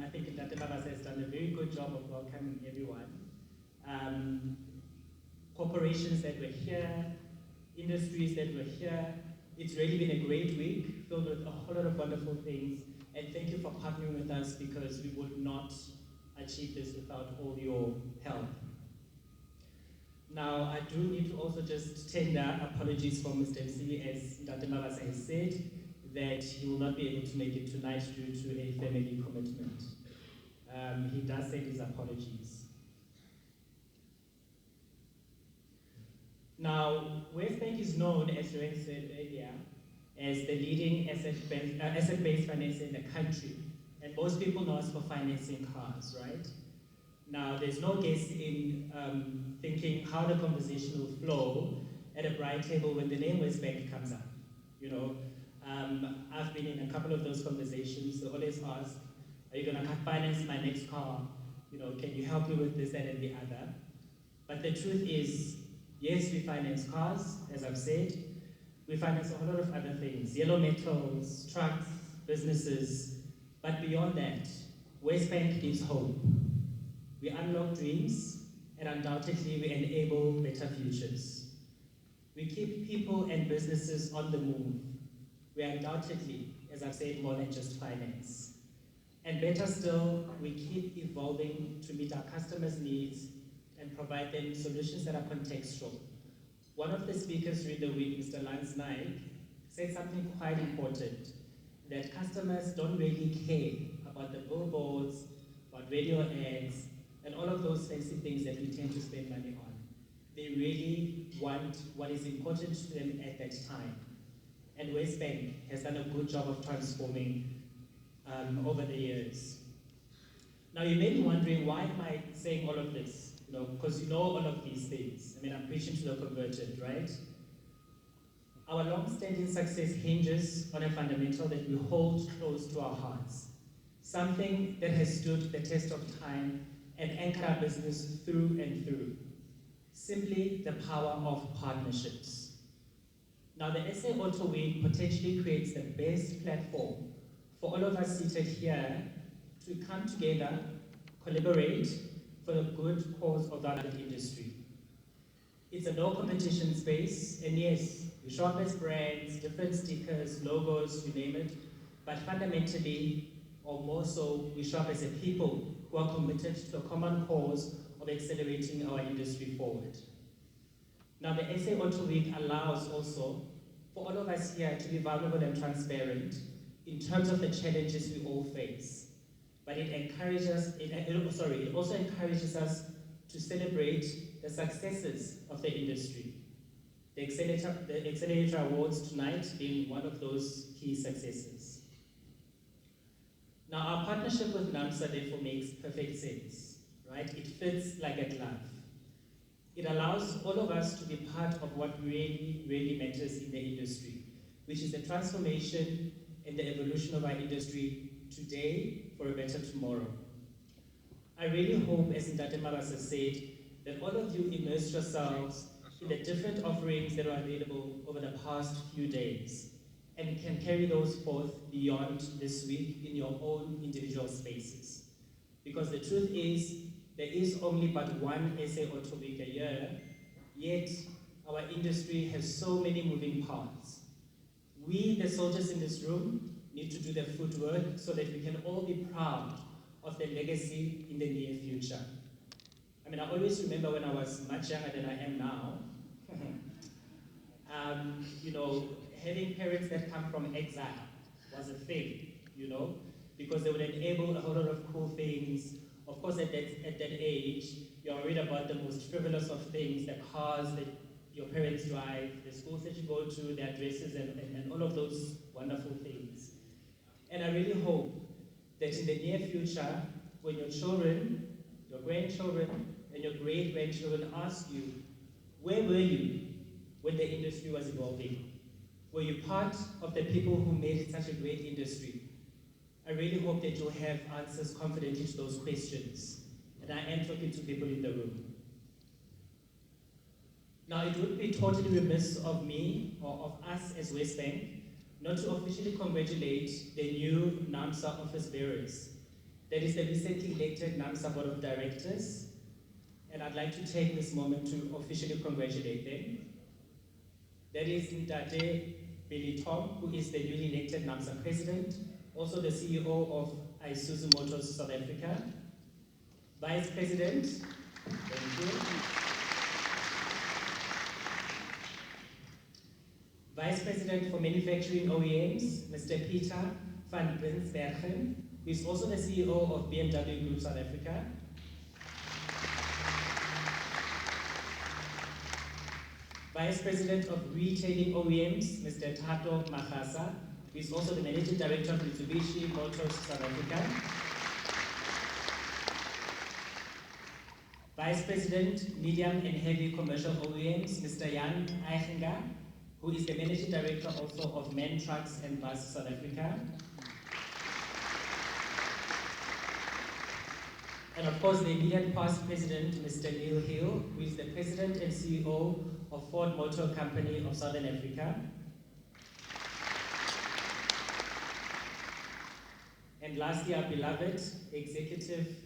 I think Ntate Mabasa has done a very good job of welcoming everyone. Corporations that were here, industries that were here. It's really been a great week, filled with a whole lot of wonderful things. And thank you for partnering with us, because we would not achieve this without all your help. Now, I do need to also just tender apologies for Mr. Msibi, as Ntate Mabasa has said, that he will not be able to make it tonight due to a family commitment. He does send his apologies. Now, Wesbank is known, as Joanne said earlier, as the leading asset-based financer in the country. And most people know us for financing cars, right? Now, there's no guess in thinking how the conversation will flow at a bright table when the name Wesbank comes up. You know, I've been in a couple of those conversations. They always ask, are you going to finance my next car? You know, can you help me with this, that, and the other? But the truth is, yes, we finance cars, as I've said. We finance a whole lot of other things, yellow metals, trucks, businesses. But beyond that, Wesbank gives hope. We unlock dreams, and undoubtedly we enable better futures. We keep people and businesses on the move. We are undoubtedly, as I've said, more than just finance. And better still, we keep evolving to meet our customers' needs and provide them solutions that are contextual. One of the speakers during the week, Mr. Lance Naik, said something quite important, that customers don't really care about the billboards, about radio ads, and all of those fancy things that we tend to spend money on. They really want what is important to them at that time. And Wesbank has done a good job of transforming over the years. Now, you may be wondering, why am I saying all of this? You know, because you know all of these things. I mean, I'm preaching to the converted, right? Our long-standing success hinges on a fundamental that we hold close to our hearts, something that has stood the test of time and anchored our business through and through. Simply the power of partnerships. Now, the SA Auto Week potentially creates the best platform for all of us seated here to come together, collaborate for the good cause of our industry. It's a no competition space, and yes, we shop as brands, different stickers, logos, you name it, but fundamentally, or more so, we shop as a people who are committed to a common cause of accelerating our industry forward. Now, the SA Auto Week allows also for all of us here to be vulnerable and transparent in terms of the challenges we all face. But it also encourages us to celebrate the successes of the industry. The Accelerator Awards tonight being one of those key successes. Now, our partnership with Naamsa therefore makes perfect sense, right? It fits like a glove. It allows all of us to be part of what really, really matters in the industry, which is the transformation and the evolution of our industry today for a better tomorrow. I really hope, as Ntate Mabasa said, that all of you immerse yourselves in the different offerings that are available over the past few days and can carry those forth beyond this week in your own individual spaces. Because the truth is, there is only but one SA Auto Week a year, yet our industry has so many moving parts. We, the soldiers in this room, need to do the footwork so that we can all be proud of the legacy in the near future. I mean, I always remember when I was much younger than I am now, you know, having parents that come from exile was a thing, you know, because they would enable a whole lot of cool things. Of course, at that age, you're worried about the most frivolous of things, the cars that your parents drive, the schools that you go to, the addresses, and all of those wonderful things. And I really hope that in the near future, when your children, your grandchildren, and your great-grandchildren ask you, where were you when the industry was evolving? Were you part of the people who made it such a great industry? I really hope that you'll have answers confidently to those questions. And I am talking to people in the room. Now, it would be totally remiss of me, or of us as Wesbank, not to officially congratulate the new Naamsa office bearers. That is the recently elected Naamsa Board of Directors, and I'd like to take this moment to officially congratulate them. That is Ntate Billy Tom, who is the newly elected Naamsa President, also the CEO of Isuzu Motors South Africa. Vice President, thank you. Vice President for Manufacturing OEMs, Mr. Peter van Binsbergen, who is also the CEO of BMW Group South Africa. Vice President of Retailing OEMs, Mr. Tato Magasa, who is also the Managing Director of Mitsubishi Motors South Africa. Vice President, Medium and Heavy Commercial OEMs, Mr. Jan Eichenga, who is the Managing Director also of MAN Trucks and Bus South Africa. And of course, the immediate past President, Mr. Neil Hill, who is the President and CEO of Ford Motor Company of Southern Africa. And lastly, our beloved Executive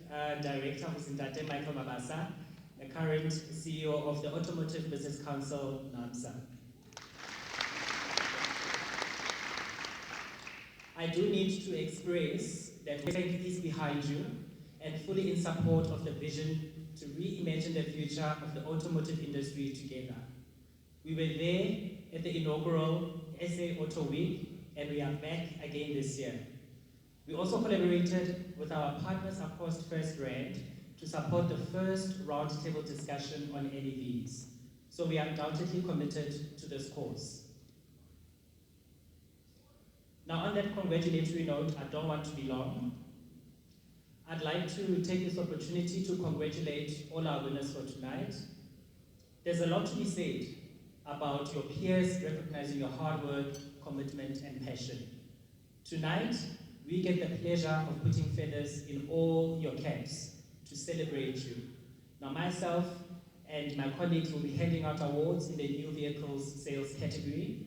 Director, who is Ntate Michael Mabasa, the current CEO of the Automotive Business Council, Naamsa. I do need to express that Wesbank is behind you and fully in support of the vision to reimagine the future of the automotive industry together. We were there at the inaugural SA Auto Week, and we are back again this year. We also collaborated with our partners across First Rand to support the first roundtable discussion on NEVs. So we are undoubtedly committed to this cause. Now, on that congratulatory note, I don't want to be long. I'd like to take this opportunity to congratulate all our winners for tonight. There's a lot to be said about your peers recognizing your hard work, commitment, and passion. Tonight, we get the pleasure of putting feathers in all your caps to celebrate you. Now, myself and my colleagues will be handing out awards in the new vehicles sales category.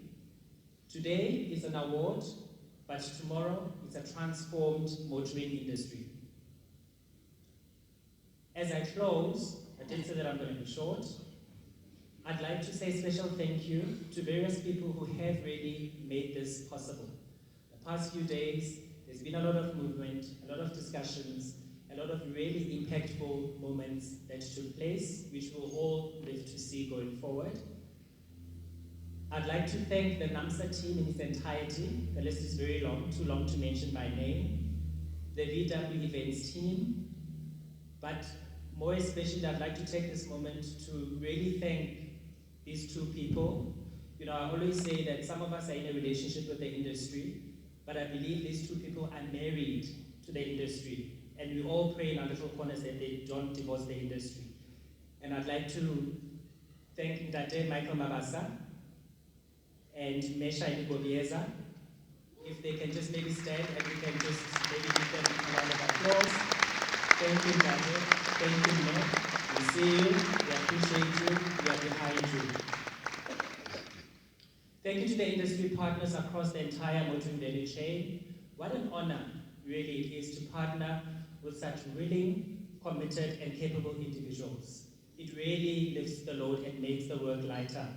Today is an award, but tomorrow is a transformed motoring industry. As I close, I did say that I'm going to be short. I'd like to say a special thank you to various people who have really made this possible. The past few days, there's been a lot of movement, a lot of discussions, a lot of really impactful moments that took place, which we'll all live to see going forward. I'd like to thank the Naamsa team in its entirety. The list is very long, too long to mention by name. The VW events team, but more especially, I'd like to take this moment to really thank these two people. You know, I always say that some of us are in a relationship with the industry, but I believe these two people are married to the industry, and we all pray in our little corners that they don't divorce the industry. And I'd like to thank Ntate Michael Mabasa and Mesha Ngobieza. If they can just maybe stand and we can just maybe give them a round of applause. Thank you, Ntate. Thank you, Mo. We see you, we appreciate you, we are behind you. Thank you to the industry partners across the entire motoring value chain. What an honor, really, it is to partner with such willing, committed, and capable individuals. It really lifts the load and makes the work lighter.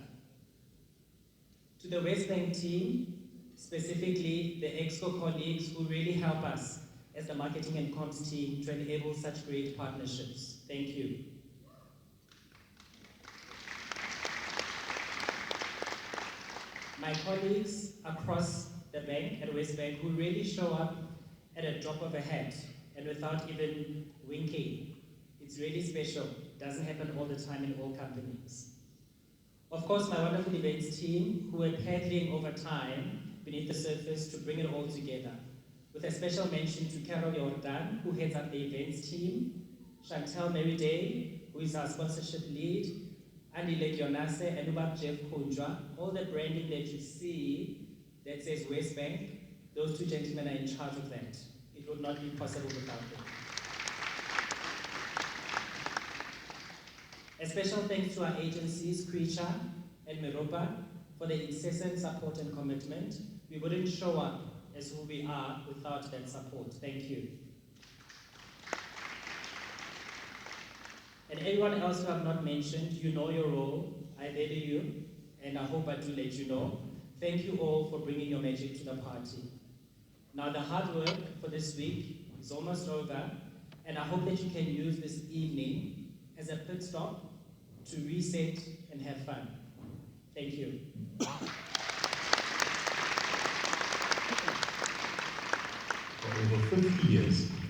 To the Wesbank team, specifically the EXCO colleagues who really help us as the marketing and comms team to enable such great partnerships. Thank you. My colleagues across the bank at Wesbank who really show up at a drop of a hat and without even winking. It's really special. It doesn't happen all the time in all companies. Of course, my wonderful events team who are paddling over time beneath the surface to bring it all together. With a special mention to Carol Jordan, who heads up the events team, Chantel Meriday, who is our sponsorship lead, Andy Legionase, and Ubab Jeff Kunjwa. All the branding that you see that says Wesbank, those two gentlemen are in charge of that. It would not be possible without them. A special thanks to our agencies, Creature and Meropa, for their incessant support and commitment. We wouldn't show up as who we are without that support. Thank you. And everyone else who I've not mentioned, you know your role. I value you, and I hope I do let you know. Thank you all for bringing your magic to the party. Now the hard work for this week is almost over, and I hope that you can use this evening as a pit stop to reset and have fun. Thank you. For over 50 years,